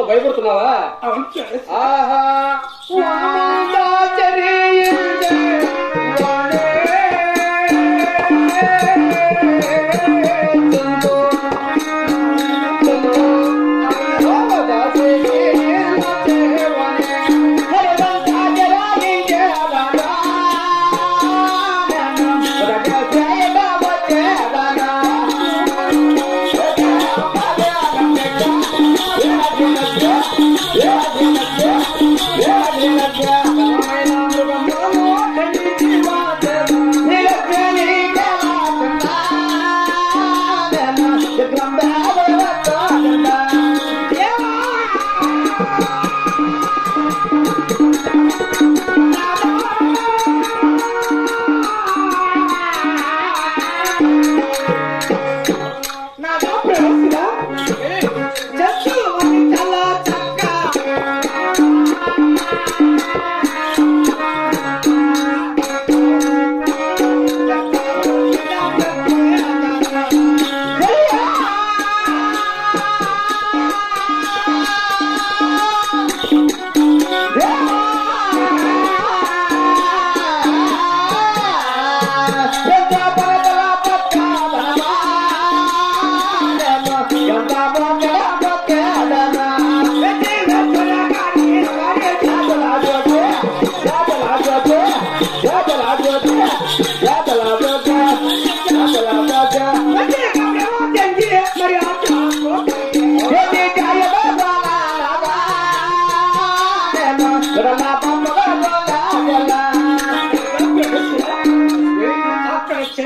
భయపడుతున్నావా? ఆహా Yeah.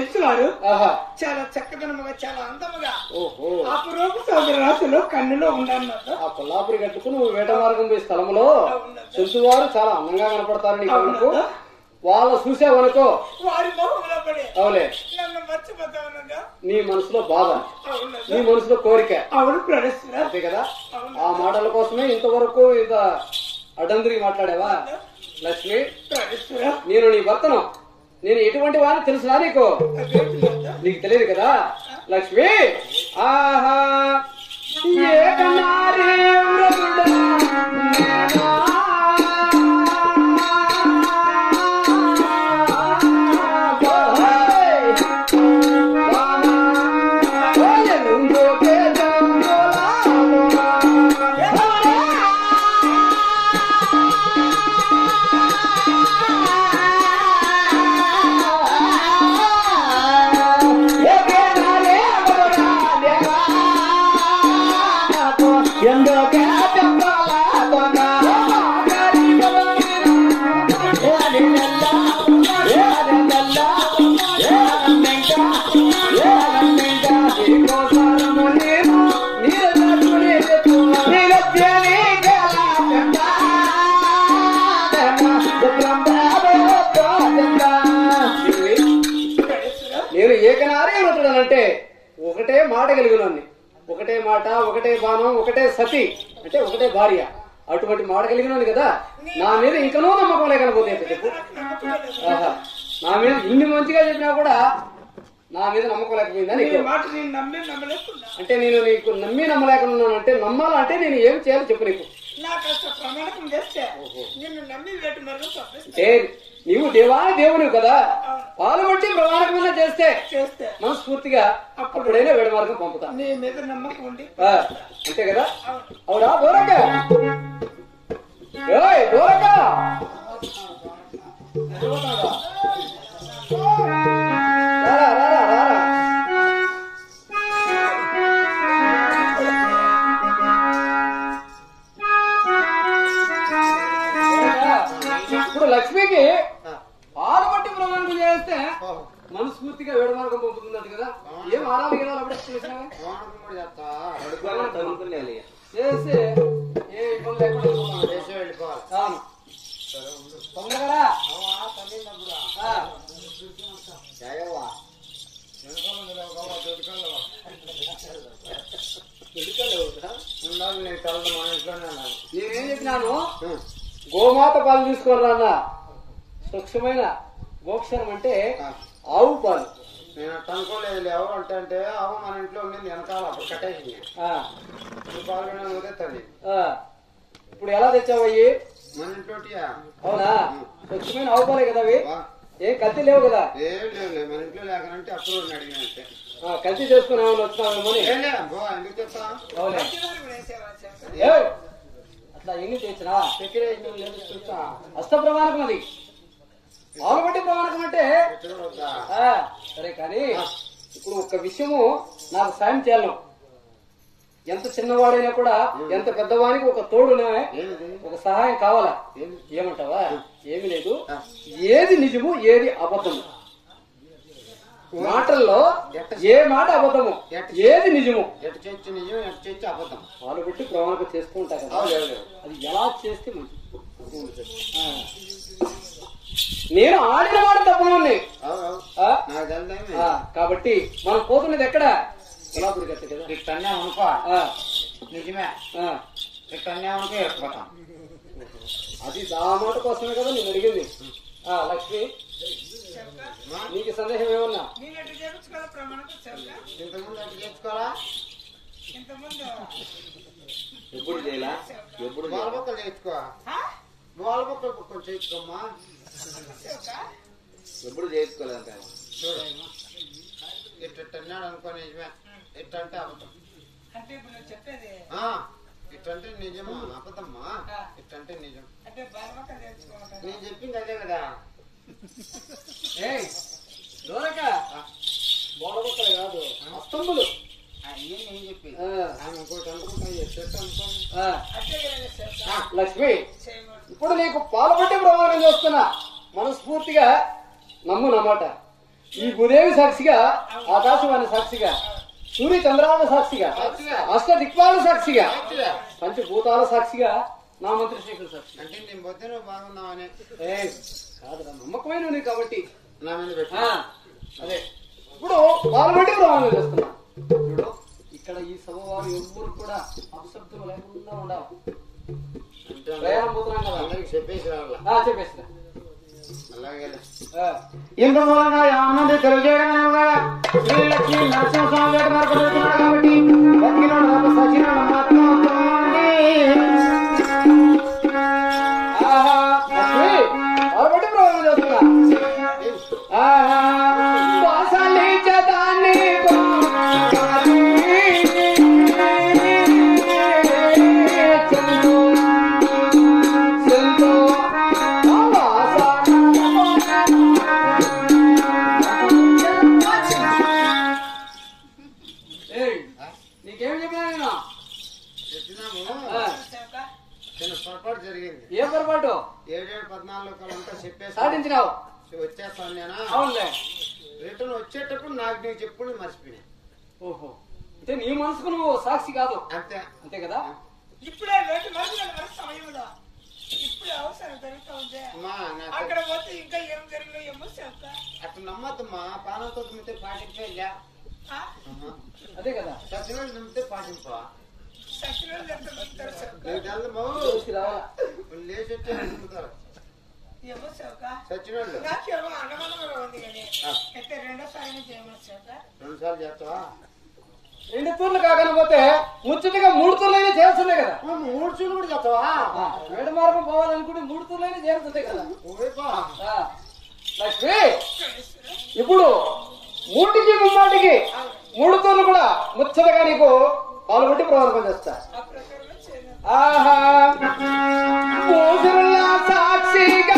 వయసు వారు ఆహా చాలా చక్కదనముగా చాలా అందముగా ఓహో అపురూప సౌదర రాశిలో కన్నులో ఉండన్నారు. ఆ కొల్లాపురి గట్టుకు నువ్వు వేట మార్గం పోయే స్థలంలో తెలుసువారు చాలా అందంగా కనపడతారు నీ కళ్ళకు. వాళ్ళ చూసావనుకో వారి మొహంలో పడి అవులే నన్ను మర్చిపోతా ఉన్నదా? నీ మనసులో బాధ, అవునదా? నీ మనసులో కోరిక అవును ప్రదర్శన. అంతే కదా. ఆ మాటల కోసమే ఇంతవరకు ఇంత అడ్డందిరిగి మాట్లాడావా లక్ష్మి? ప్రదర్శన నేను నీ భర్తను, నేను ఎటువంటి వాడిని తెలుసునా నీకు? నీకు తెలియదు కదా లక్ష్మి. ఆహా ఏ కన్నారే వ్రతుడా నేనా? నేను ఏకనారే వ్రతుడనంటే ఒకటే మాట కలిగినోన్ని, ఒకటే మాట, ఒకటే బాణం, ఒకటే సతి అంటే ఒకటే భార్య. అటువంటి మాట కలిగినోని కదా. నా మీద ఇంకనూ నమ్మకం లేకపోతే చెప్పు. ఆహా నా మీద ఇన్ని మంచిగా చెప్పినా కూడా నా మీద నమ్మకం లేకపోయిందా నీకు? మాట నేను నమ్మి నమ్మలేకున్నా. అంటే నేను నీకు నమ్మి నమ్మలేకున్నాను అంటే నమ్మాలంటే నేను ఏం చేయాలి చెప్పు నీకు. నాకు అసలు ప్రమాణకం చేస్తే నిన్ను నమ్మి వేటు మరణం తప్పిస్తా. అంటే నీవు దేవాని దేవునివి కదా, పాల్గొట్టి ప్రమాణకమైనా చేస్తే చేస్తే మనస్ఫూర్తిగా అప్పుడైనా వేడి మార్గం పంపుతా. నీ మీద నమ్మకం ఉండి అంతే కదా. అవునా దూరక దూరక రారా రారా రారా. ఇప్పుడు లక్ష్మికి పాలు పట్టి ప్రమాణం చేస్తే మనస్ఫూర్తిగా వేడి మార్గం పంపుతుందంట కదా. ఏం ఆరాలు గెలవాలి అప్పుడే చేసి ఏ ఇబ్బంది లేకుండా అవును తొందరగా నేనేం చెప్పినాను, గోమాత పాలు తీసుకోరా అన్న. స్వచ్ఛమైన గోక్షరం అంటే ఆవు పాలు. నేను అనుకోలేదు ఎవరు అంటే ఆవు మన ఇంట్లో ఉండింది వెనకాల అప్పుడు కట్టేసింది పాలు ఉదెత్తది. ఇప్పుడు ఎలా తెచ్చావయ్యి? మన ఇంట్లో అవునా స్వచ్ఛమైన ఆవు పాలే కదా అవి. ఏం కత్తి లేవు కదా? ఏం లేవు మన ఇంట్లో లేకనంటే అప్పుడు అడిగినంటే కత్తి చేసుకుని ఏమైనా వచ్చినావేమో ఎందుకు చెప్తా. అట్లా ఎన్ని తెచ్చినా హస్త ప్రమాణకం అది. పాలు పట్టి ప్రమాణకం అంటే సరే కానీ ఇప్పుడు ఒక విషయము నాకు సాయం చేయాలను. ఎంత చిన్నవాడైనా కూడా ఎంత పెద్దవానికి ఒక తోడునే ఒక సహాయం కావాలా. ఏమంటావా? ఏమి లేదు. ఏది నిజము ఏది అబద్ధము మాటల్లో ఏ మాట అబద్ధము ఏది నిజము ఎటు చేర్చి నిజం ఎటు చేర్చి అబద్ధం పాలు పెట్టి ప్రమాణకం చేస్తూ ఉంటారు కదా. అది ఎలా చేస్తే మంచిది. నేను ఆడిన వాడు తప్పను కాబట్టి మనం పోతున్నది ఎక్కడ? కొల్లాపురి గట్టు కదా. ఇట్టన్నా అనుకో నిజమే, ఇట్టన్నా అనుకో ఎక్కిపోతాం. అది దా మాట కోసమే కదా నేను అడిగింది. లక్ష్మి నీకు సందేహం ఏమన్నా? ఇంతకుముందు అటు చేర్చుకోవాలా? ఎప్పుడు చేయాలా? ఎప్పుడు వాళ్ళ పక్కలు చేర్చుకో, వాళ్ళ పక్కలు పక్కలు చేర్చుకోమ్మా. ఎప్పుడు చేసుకోలేదంటే చూడు ఇట్టన్నాడు అనుకో నిజమే, ఇట్టంటే అబద్ధం. ఇట్టంటే నిజమా అబద్ధమ్మా? ఇట్టంటే నిజం. నేను చెప్పింది అదే కదా. దూరక బోడబొక్కలు కాదు అస్తంబులు. అయ్యే నేను చెప్పి ఆమె ఇంకోటి అనుకుంటా అనుకో. లక్ష్మి ఇప్పుడు నీకు పాలు పట్టి ప్రమాణం చేస్తున్నా. మనస్ఫూర్తిగా నమ్ము నమాట. ఈ భూదేవి సాక్షిగా, ఆకాశవాణి సాక్షిగా, సూర్య చంద్రాల సాక్షిగా, అష్ట దిక్పాల సాక్షిగా, పంచభూతాల సాక్షిగా, నా మంత్రి శేఖర్ సాక్షి. అంటే నేను పొద్దు నువ్వు బాగున్నావని కాదురా, నమ్మకమైన నీకు కాబట్టి నా మీద పెట్టి అదే ఇప్పుడు వాళ్ళు పెట్టి ప్రమాణం చేస్తున్నా. చూడు, ఇక్కడ ఈ సభ వారు ఎవ్వరు కూడా అపశబ్దం లేకుండా ఉండాలి. ప్రయాణం పోతున్నాం కదా, అందరికి చెప్పేసి రావాల. చెప్పేసిన అలాగే ఇంత మూలంగా ఆనంద తెలియజేయడం శ్రీ లక్ష్మీ నరసింహస్వామి గారి మార్గం కాబట్టి బతికినోడు సచినోడు మాత్రం కాబట్టి ప్రమాణం చేస్తున్నా. నీకేం చెప్పినా నేను చెప్పినాము. చిన్న పొరపాటు జరిగింది. ఏ పొరపాటు? 7-14 అంతా చెప్పేసి సాధించినావు. వచ్చేస్తాను నేను. అవునులే. రిటర్న్ వచ్చేటప్పుడు నాకు నీకు చెప్పుడు మర్చిపోయినా. ఓహో, అంటే నీ మనసుకు నువ్వు సాక్షి కాదు, అంతే అంతే కదా. ఇప్పుడే వేటి మనుషులు సమయంలో ఇప్పుడే అవసరం జరుగుతూ ఉంది. అమ్మా నాకు అక్కడ పోతే ఇంకా ఏం జరిగినా ఏమో చెప్తా. అట్లా నమ్మద్దమ్మా. పానంతో తుమ్మితే పాటింపేలా. అదే కదా. సత్యనారాయణ నమ్మితే పాటింపా. సత్యనారాయణ చెప్తారు నీకు తెలదమ్మా. రావాలా లేచి వచ్చే నమ్ముతారు ఏమో చెప్తా. సత్యనారాయణ నాకేమో అనుమానంగా ఉంది కానీ అయితే రెండోసారి చేయమని చెప్తా. 2 సార్లు చేస్తావా? 2 తూర్లు కాకపోతే ముచ్చటగా 3 తూర్లైనా చేయాల్సిందే కదా. 3 చూలు కూడా చేస్తావా? మేడ మార్గం పోవాలనుకుంటే 3 తూర్లైనా చేయాల్సిందే కదా. లక్ష్మి, ఇప్పుడు 3కి 3 తూర్లు కూడా ముచ్చటగా నీకు పాల్గొట్టి ప్రవర్తన చేస్తా. ఆ ప్రకారం చేయను. ఆహా సాక్షిగా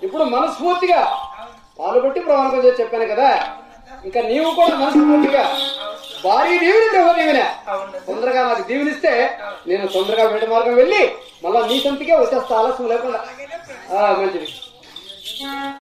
ఇప్పుడు మనస్ఫూర్తిగా పాల్గొట్టి ప్రమాణం చేసి చెప్పాను కదా. ఇంకా నీవు కూడా మనస్ఫూర్తిగా భారీ దీవిని దేవదేవిన తొందరగా నాకు దీవెనిస్తే నేను తొందరగా వేట మార్గం వెళ్ళి మళ్ళా నీ సొంతకే వచ్చేస్తా, ఆలస్యం లేకుండా. మంచిది.